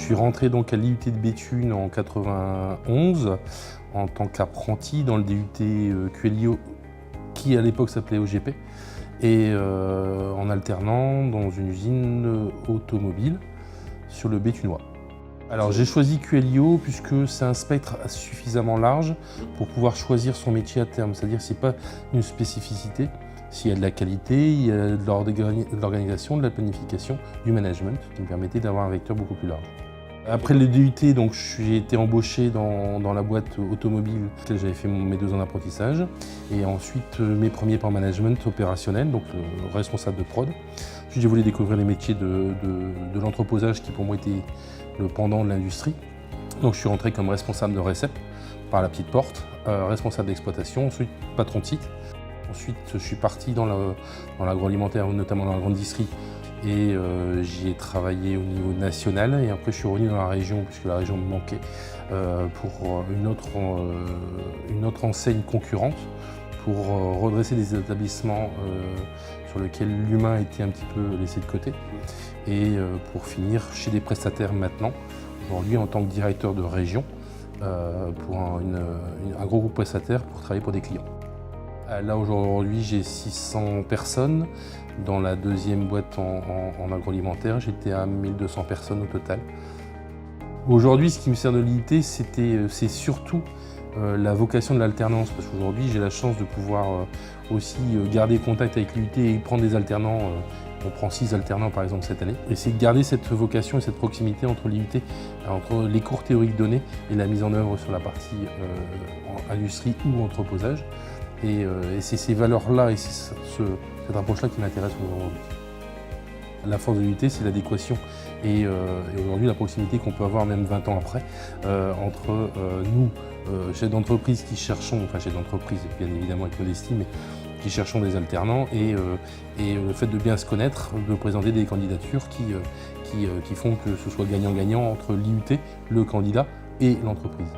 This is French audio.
suis rentré donc à l'IUT de Béthune en 91 en tant qu'apprenti dans le DUT QLIO qui à l'époque s'appelait OGP et en alternant dans une usine automobile sur le Béthunois. Alors j'ai choisi QLIO puisque c'est un spectre suffisamment large pour pouvoir choisir son métier à terme, c'est-à-dire que ce n'est pas une spécificité. S'il y a de la qualité, il y a de l'organisation, de la planification, du management, qui me permettait d'avoir un vecteur beaucoup plus large. Après le DUT, donc, j'ai été embauché dans la boîte automobile, dans laquelle j'avais fait mes 2 ans d'apprentissage. Et ensuite, mes premiers par management opérationnel, donc responsable de prod. Ensuite, j'ai voulu découvrir les métiers de l'entreposage, qui pour moi était le pendant de l'industrie. Donc je suis rentré comme responsable de récep, par la petite porte, responsable d'exploitation, ensuite patron de site. Ensuite, je suis parti dans l'agroalimentaire, notamment dans la grande distrie, et j'y ai travaillé au niveau national. Et après, je suis revenu dans la région, puisque la région me manquait, pour une autre enseigne concurrente, pour redresser des établissements sur lesquels l'humain était un petit peu laissé de côté, et pour finir chez des prestataires maintenant, aujourd'hui en tant que directeur de région, pour un gros groupe prestataire pour travailler pour des clients. Là aujourd'hui j'ai 600 personnes, dans la 2e boîte en agroalimentaire j'étais à 1200 personnes au total. Aujourd'hui ce qui me sert de l'IUT c'est surtout la vocation de l'alternance, parce qu'aujourd'hui j'ai la chance de pouvoir aussi garder contact avec l'IUT et prendre des alternants. On prend 6 alternants par exemple cette année. Et c'est de garder cette vocation et cette proximité entre l'IUT, entre les cours théoriques donnés et la mise en œuvre sur la partie industrie ou entreposage. Et c'est ces valeurs-là et cette approche-là qui m'intéresse aujourd'hui. La force de l'IUT, c'est l'adéquation et aujourd'hui la proximité qu'on peut avoir même 20 ans après entre nous, chefs d'entreprise qui cherchons, enfin chefs d'entreprise bien évidemment avec modestie, mais qui cherchons des alternants et le fait de bien se connaître, de présenter des candidatures qui font que ce soit gagnant-gagnant entre l'IUT, le candidat et l'entreprise.